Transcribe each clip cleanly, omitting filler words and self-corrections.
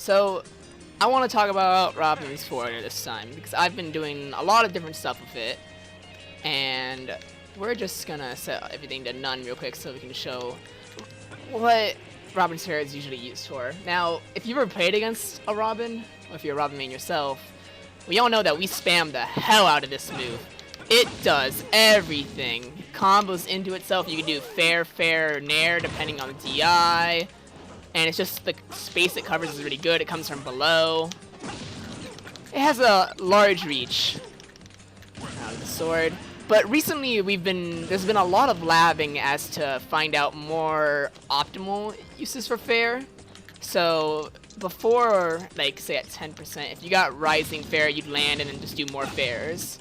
So, I want to talk about Robin's Foreigner this time because I've been doing a lot of different stuff with it, and we're just gonna set everything to none real quick so we can show what Robin's Fair is usually used for. Now, if you've ever played against a Robin, or if you're a Robin main yourself, we all know that we spam the hell out of this move. It does everything. Combos into itself. You can do fair, fair, nair depending on the DI. And it's just the space it covers is really good. It comes from below. It has a large reach. Out of the sword. But recently there's been a lot of labbing as to find out more optimal uses for fair. So before, like, say at 10%, if you got rising fair, you'd land and then just do more fairs.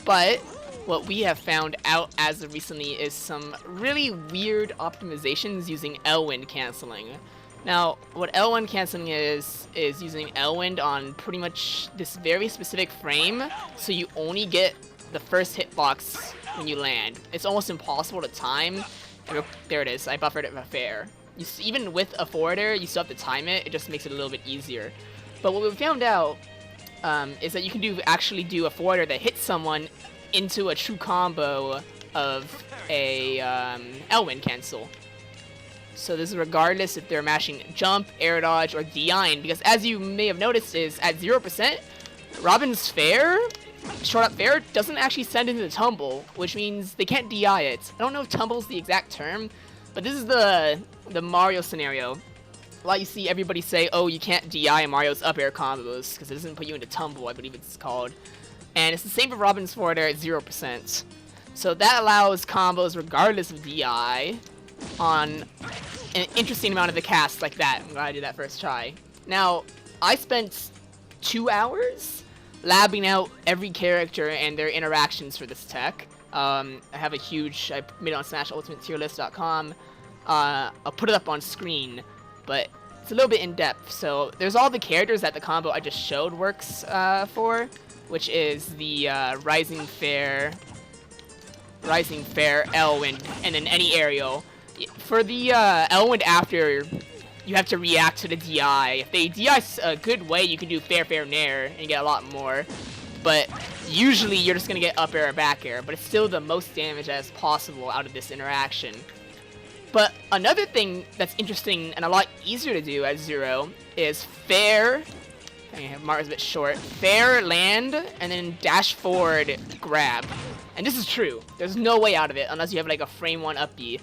But what we have found out as of recently is some really weird optimizations using L-Wind canceling. Now, what L-Wind canceling is using L-Wind on pretty much this very specific frame, so you only get the first hitbox when you land. It's almost impossible to time. There it is, I buffered it for fair. Even with a forwarder, you still have to time it. It just makes it a little bit easier. But what we found out is that you can actually do a forwarder that hits someone into a true combo of a L-Wind cancel. So this is regardless if they're mashing jump, air dodge, or DIing, because as you may have noticed is at 0%, Robin's fair, short up fair, doesn't actually send into the tumble, which means they can't DI it. I don't know if tumble's the exact term, but this is the Mario scenario. Why you see everybody say, oh, you can't DI Mario's up air combos, because it doesn't put you into tumble, I believe it's called. And it's the same for Robin's forwarder at 0%. So that allows combos regardless of DI on an interesting amount of the cast like that. I'm glad I did that first try. Now, I spent 2 hours labbing out every character and their interactions for this tech. I have I made it on SmashUltimateTierList.com. I'll put it up on screen, but it's a little bit in depth. So there's all the characters that the combo I just showed works for, which is the Rising Fair, L-Wind, and then any aerial. For the L-Wind after, you have to react to the DI. If they DI a good way, you can do fair, fair, nair, and get a lot more. But usually you're just going to get up air or back air, but it's still the most damage as possible out of this interaction. But another thing that's interesting and a lot easier to do at 0 is fair, Mario's a bit short, fair, land, and then dash forward, grab. And this is true. There's no way out of it unless you have like a frame 1 up B.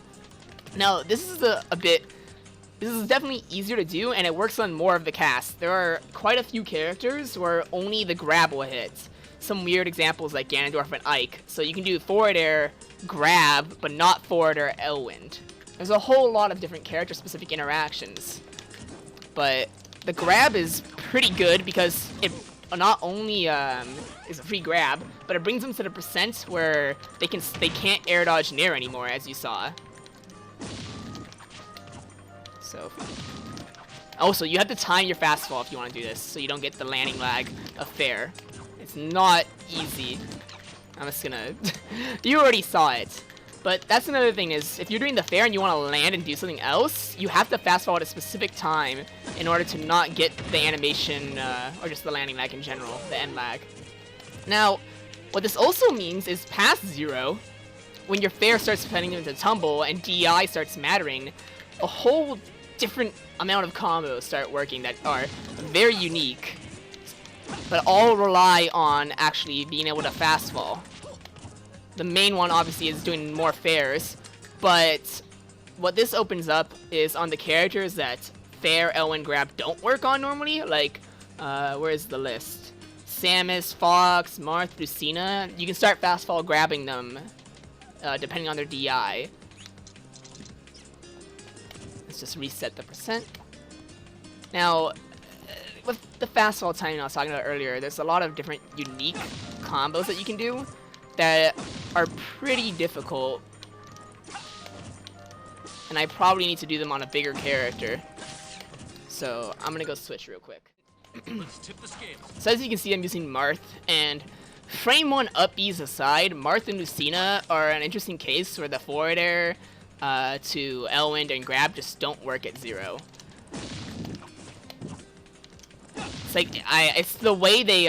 Now, this is this is definitely easier to do, and it works on more of the cast. There are quite a few characters where only the grab will hit. Some weird examples like Ganondorf and Ike. So you can do forward air, grab, but not forward air L-Wind. There's a whole lot of different character-specific interactions. But the grab is pretty good because it not only is a free grab, but it brings them to the percent where they can't air dodge nair anymore, as you saw. So, also, you have to time your fast fall if you want to do this, so you don't get the landing lag of fair. It's not easy. I'm just gonna... You already saw it. But that's another thing is, if you're doing the fair and you want to land and do something else, you have to fast fall at a specific time in order to not get the animation, or just the landing lag in general, the end lag. Now, what this also means is past 0, when your fair starts turning into tumble and DI starts mattering, a whole different amount of combos start working that are very unique, but all rely on actually being able to fast fall. The main one obviously is doing more fairs, but what this opens up is on the characters that fair, L-Wind, grab don't work on normally, like, where's the list? Samus, Fox, Marth, Lucina. You can start fast fall grabbing them, depending on their DI. Let's just reset the percent. Now, with the fast fall timing I was talking about earlier, there's a lot of different unique combos that you can do that are pretty difficult. And I probably need to do them on a bigger character. So I'm gonna go switch real quick. So as you can see, I'm using Marth, and frame 1 up Bs aside, Marth and Lucina are an interesting case where the forward air to L-Wind and grab just don't work at 0. it's the way they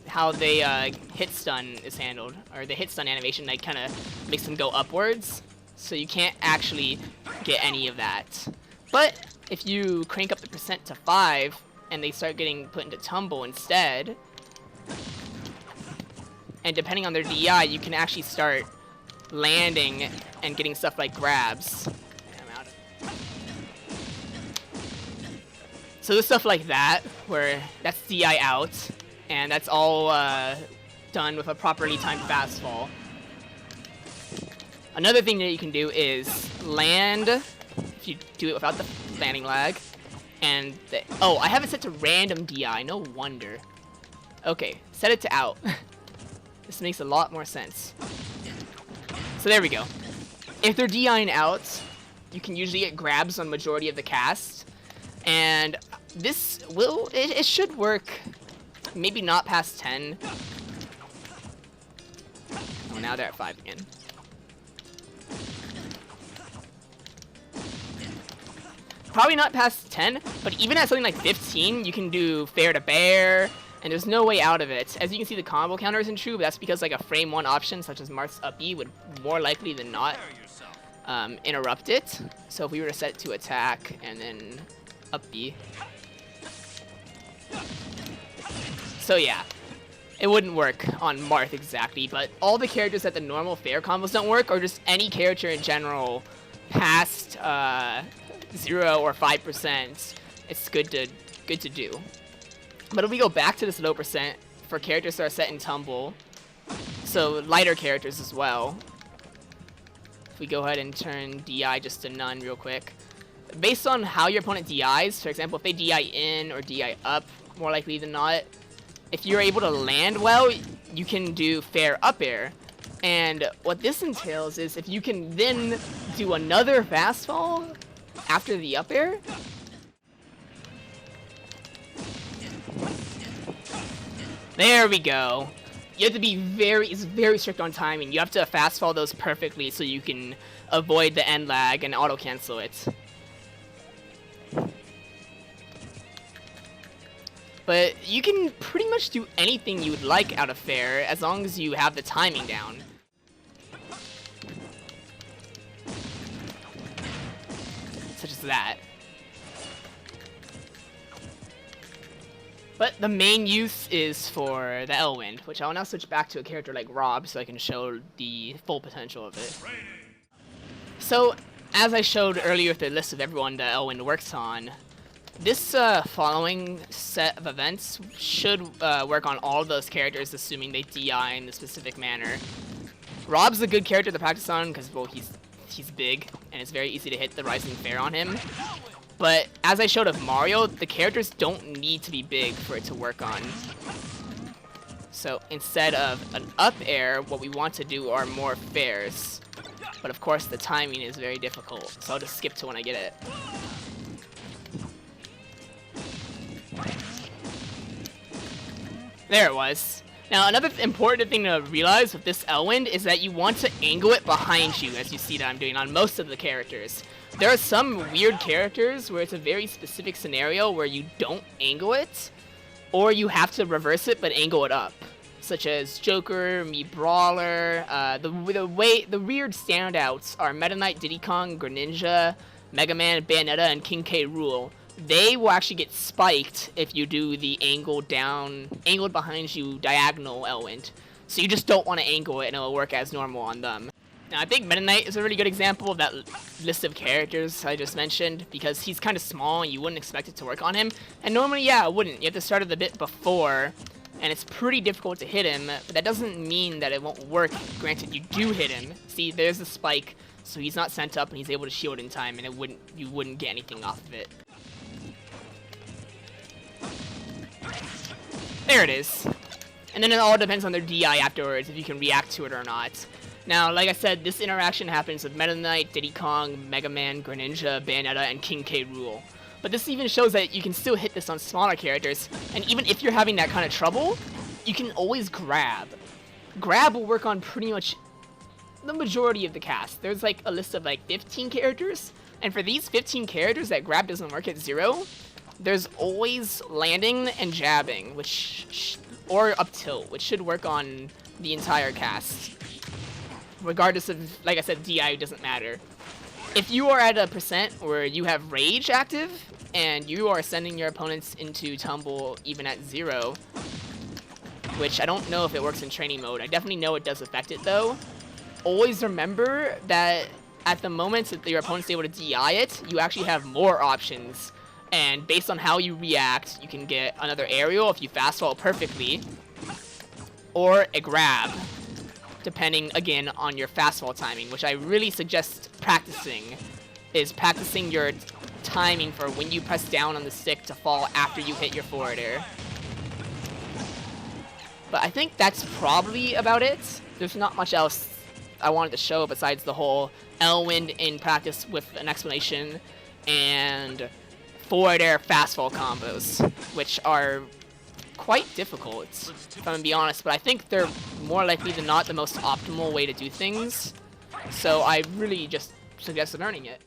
how they hit stun is handled, or the hit stun animation like kind of makes them go upwards, so you can't actually get any of that. But if you crank up the percent to 5 and they start getting put into tumble instead, and depending on their DI, you can actually start landing and getting stuff like grabs. So there's stuff like that, where that's DI out, and that's all done with a properly timed fast fall. Another thing that you can do is land, if you do it without the landing lag, and oh, I have it set to random DI, no wonder. Okay, set it to out. This makes a lot more sense. So there we go. If they're DIing out, you can usually get grabs on majority of the cast, and this will, it should work, maybe not past 10. Oh, now they're at 5 again. Probably not past 10, but even at something like 15, you can do fair to bear, and there's no way out of it. As you can see, the combo counter isn't true, but that's because like a frame 1 option, such as Marth's up B, would more likely than not interrupt it. So if we were to set it to attack and then up B. So yeah, it wouldn't work on Marth exactly, but all the characters that the normal fair combos don't work, or just any character in general past 0 or 5%, it's good to do. But if we go back to this low percent for characters that are set in tumble, so lighter characters as well. If we go ahead and turn DI just to none real quick. Based on how your opponent DIs, for example, if they DI in or DI up, more likely than not, if you're able to land well, you can do fair up air. And what this entails is if you can then do another fast fall after the up air, there we go. You have to be it's very strict on timing. You have to fast fall those perfectly so you can avoid the end lag and auto cancel it. But you can pretty much do anything you would like out of fair as long as you have the timing down. Such as that. But the main use is for the Elwind, which I'll now switch back to a character like Rob so I can show the full potential of it. So, as I showed earlier with the list of everyone that Elwind works on, this following set of events should work on all of those characters, assuming they DI in the specific manner. Rob's a good character to practice on because, well, he's big, and it's very easy to hit the Rising Fair on him. But as I showed of Mario, the characters don't need to be big for it to work on. So instead of an up air, what we want to do are more fairs. But of course, the timing is very difficult, so I'll just skip to when I get it. There it was. Now, another important thing to realize with this Elwind is that you want to angle it behind you, as you see that I'm doing on most of the characters. There are some weird characters where it's a very specific scenario where you don't angle it, or you have to reverse it but angle it up, such as Joker, Mii Brawler. The weird standouts are Meta Knight, Diddy Kong, Greninja, Mega Man, Bayonetta, and King K. Rool. They will actually get spiked if you do the angled behind you diagonal Elwind. So you just don't want to angle it and it'll work as normal on them. Now I think Meta Knight is a really good example of that list of characters I just mentioned, because he's kind of small and you wouldn't expect it to work on him. And normally, yeah, it wouldn't. You have to start it a bit before, and it's pretty difficult to hit him, but that doesn't mean that it won't work, granted you do hit him. See, there's the spike, so he's not sent up and he's able to shield in time, and you wouldn't get anything off of it. There it is. And then it all depends on their DI afterwards, if you can react to it or not. Now, like I said, this interaction happens with Meta Knight, Diddy Kong, Mega Man, Greninja, Bayonetta, and King K. Rool. But this even shows that you can still hit this on smaller characters, and even if you're having that kind of trouble, you can always grab. Grab will work on pretty much the majority of the cast. There's like a list of like 15 characters, and for these 15 characters that grab doesn't work at 0, there's always landing and jabbing, or up tilt, which should work on the entire cast. Regardless of, like I said, DI doesn't matter. If you are at a percent where you have rage active, and you are sending your opponents into tumble even at 0, which I don't know if it works in training mode. I definitely know it does affect it though. Always remember that at the moment that your opponent's able to DI it, you actually have more options. And based on how you react, you can get another aerial if you fast fall perfectly, or a grab, depending again on your fast fall timing, which I really suggest practicing, is practicing your timing for when you press down on the stick to fall after you hit your forward air. But I think that's probably about it. There's not much else I wanted to show besides the whole L-Wind in practice with an explanation and forward air fast fall combos, which are quite difficult, if I'm gonna be honest, but I think they're more likely than not the most optimal way to do things. So I really just suggest learning it.